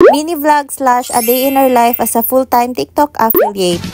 Mini vlog / a day in our life as a full-time TikTok affiliate.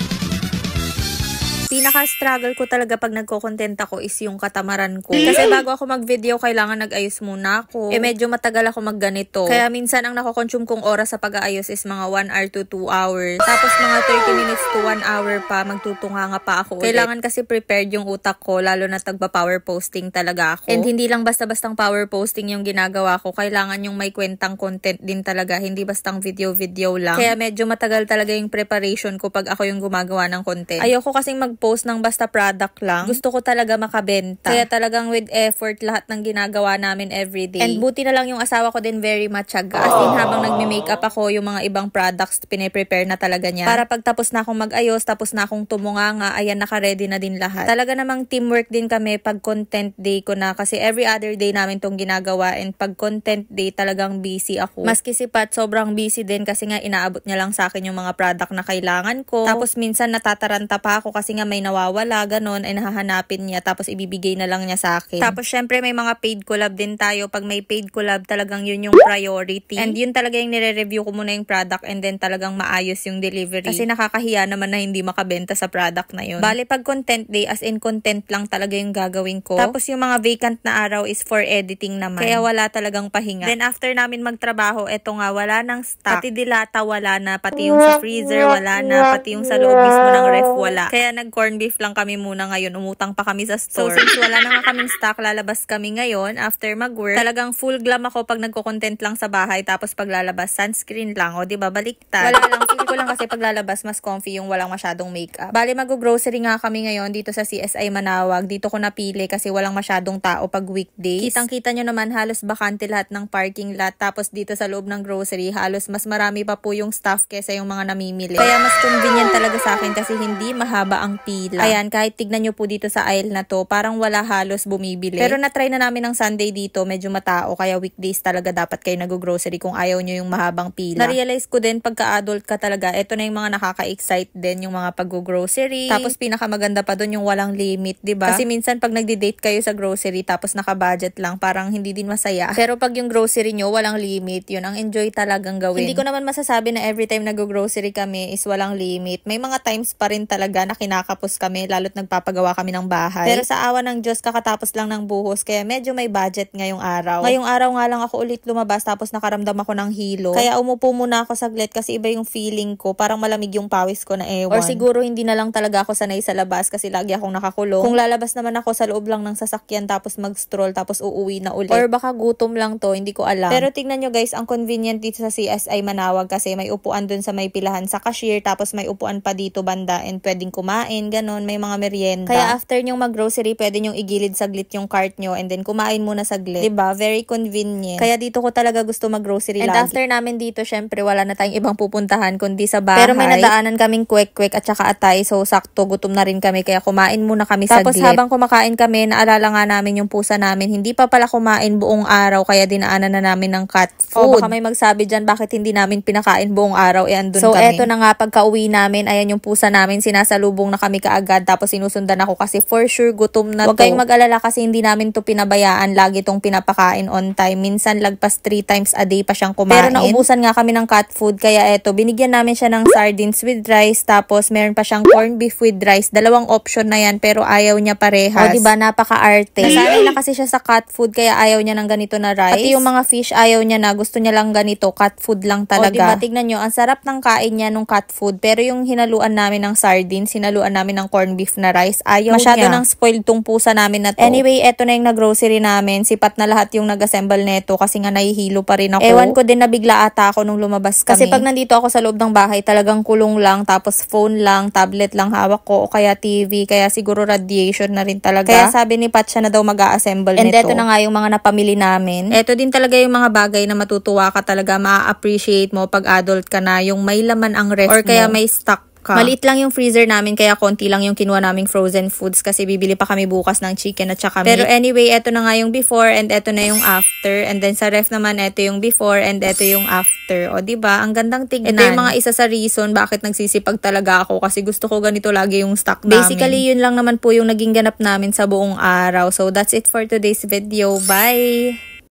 Pinaka-struggle ko talaga pag nagko-content ako is yung katamaran ko. Kasi bago ako mag-video, kailangan nag-ayos muna ako. Medyo matagal ako magganito. Kaya minsan ang nako-consume kong oras sa pag-aayos is mga 1 hour to 2 hours. Tapos mga 30 minutes to 1 hour pa, magtutunganga pa ako ulit. Kailangan kasi prepared yung utak ko, lalo na tagpa-power posting talaga ako. And hindi lang basta-bastang power posting yung ginagawa ko. Kailangan yung may kwentang content din talaga. Hindi bastang video-video lang. Kaya medyo matagal talaga yung preparation ko pag ako yung gumagawa ng content. Ayoko kasing mag-post ng basta product lang. Gusto ko talaga makabenta. Kaya talagang with effort lahat ng ginagawa namin everyday. And buti na lang yung asawa ko din very matyaga. As in habang nagme-makeup ako, yung mga ibang products pine-prepare na talaga niya. Para pag tapos na akong mag-ayos, tapos na akong tumunganga, ayan naka-ready na din lahat. Talaga namang teamwork din kami pag content day ko na kasi every other day namin tong ginagawa and pag content day talagang busy ako. Maski si Pat sobrang busy din kasi nga inaabot niya lang sa akin yung mga product na kailangan ko. Tapos minsan natataranta pa ako kasi nga may nawawala, ganon, ay nahahanapin niya tapos ibibigay na lang niya sa akin. Tapos syempre may mga paid collab din tayo. Pag may paid collab talagang yun yung priority. And yun talaga yung nire-review ko muna yung product and then talagang maayos yung delivery. Kasi nakakahiya naman na hindi makabenta sa product na yun. Bale pag content day, as in content lang talaga yung gagawin ko. Tapos yung mga vacant na araw is for editing naman. Kaya wala talagang pahinga. Then after namin magtrabaho, eto nga wala nang stock. Pati dilata wala na, pati yung sa freezer wala na, pati yung sa loob mismo ng ref wala. Kaya nag-corn beef lang kami muna ngayon. Umutang pa kami sa store. So since wala na nga kaming stock, lalabas kami ngayon after mag-work. Talagang full glam ako pag nagko-content lang sa bahay tapos paglalabas sunscreen lang. O diba baliktad. Wala lang. Feel ko lang kasi paglalabas mas comfy yung walang masyadong makeup. Bali mag-grocery nga kami ngayon dito sa CSI Manawag. Dito ko napili kasi walang masyadong tao pag weekdays. Kitang-kita nyo naman halos bakante lahat ng parking lot. Tapos dito sa loob ng grocery halos mas marami pa po yung staff kesa yung mga namimili. Kaya mas convenient talaga sa akin kasi hindi mahaba ang pila. Ayan, kahit tignan nyo po dito sa aisle na to, parang wala halos bumibili. Pero na-try na namin ng Sunday dito, medyo matao, kaya weekdays talaga dapat kayo nag-grocery kung ayaw nyo yung mahabang pila. Na-realize ko din, pagka-adult ka talaga, eto na yung mga nakaka-excite din, yung mga pag-grocery. Tapos pinakamaganda pa dun yung walang limit, diba? Kasi minsan pag nagdi-date kayo sa grocery, tapos naka-budget lang, parang hindi din masaya. Pero pag yung grocery nyo, walang limit, yun ang enjoy talagang gawin. Hindi ko naman masasabi na every time nag-grocery kami is walang limit. May mga times pa rin talaga na kinakapos kami, lalo't nagpapagawa kami ng bahay. Pero sa awa ng Diyos, kakatapos lang ng buhos, kaya medyo may budget ngayong araw. Ngayong araw nga lang ako ulit lumabas, tapos nakaramdam ako ng hilo. Kaya umupo muna ako saglit kasi iba yung feeling ko, parang malamig yung pawis ko na ewan. Or siguro hindi na lang talaga ako sanay sa labas kasi lagi akong nakakulong. Kung lalabas naman ako sa loob lang ng sasakyan, tapos mag-stroll, tapos uuwi na ulit. Or baka gutom lang to, hindi ko alam. Pero tignan nyo guys, ang convenient dito sa CSI Manawag kasi may upuan dun sa may pilahan sa cashier, tapos may upuan pa dito banda and pwedeng kumain, ganon, may mga merienda. Kaya after nyong mag-grocery, pwede nyong igilid saglit yung cart nyo and then kumain muna saglit. Diba? Very convenient. Kaya dito ko talaga gusto mag-grocery lagi. And after namin dito, syempre wala na tayong ibang pupuntahan kundi sa bahay. Pero may nadaanan kaming kwek-kwek at saka atay, so sakto, gutom na rin kami kaya kumain muna kami saglit. Tapos habang kumakain kami, naalala nga namin yung pusa namin, hindi pa pala kumain buong araw kaya dinaanan na namin ng cat food. O baka may magsabi dyan, bakit hindi namin pinakain buong araw, andun so, kami. So eto na nga, pagka-uwi namin, ayan yung pusa namin, sinasalubong na kami kaagad, tapos sinusundan ako kasi for sure gutom na to. Huwag kayong mag-alala kasi hindi namin to pinabayaan, lagi tong pinapakain on time. Minsan lagpas 3 times a day pa siyang kumain. Pero naubusan nga kami ng cat food, kaya eto, binigyan namin siya ng sardines with rice, tapos meron pa siyang corned beef with rice. Dalawang option na yan, pero ayaw niya parehas. O diba, napaka-arte. Nasanay na kasi siya sa cat food, kaya ayaw niya ng ganito na rice. Pati yung mga fish, ayaw niya na, gusto niya lang ganito, cat food lang talaga. O diba, tignan nyo, ang sarap ng kain niya nung cat food, pero yung hinaluan namin ng sardines, hinaluan namin ng corned beef na rice, ayaw masyado niya. Nang spoiled tong pusa namin na to. Anyway, eto na yung nag-grocery namin. Sipat na lahat yung nag-assemble neto kasi nga nahihilo pa rin ako. Ewan ko din, nabigla ata ako nung lumabas kami. Kasi pag nandito ako sa loob ng bahay, talagang kulong lang, tapos phone lang, tablet lang hawak ko, o kaya TV, kaya siguro radiation na rin talaga. Kaya sabi ni Pat, siya na daw mag-a-assemble nito. And eto na nga yung mga napamili namin. Eto din talaga yung mga bagay na matutuwa ka talaga, ma-appreciate mo pag adult ka na, yung may laman ang ref or kaya may stock ka. Maliit lang yung freezer namin kaya konti lang yung kinuha naming frozen foods kasi bibili pa kami bukas ng chicken at saka meat. Pero anyway, eto na nga yung before and eto na yung after. And then sa ref naman, eto yung before and eto yung after. O diba? Ang gandang tignan. Ito yung mga isa sa reason bakit nagsisipag talaga ako kasi gusto ko ganito lagi yung stock namin. Basically, yun lang naman po yung naging ganap namin sa buong araw. So that's it for today's video. Bye!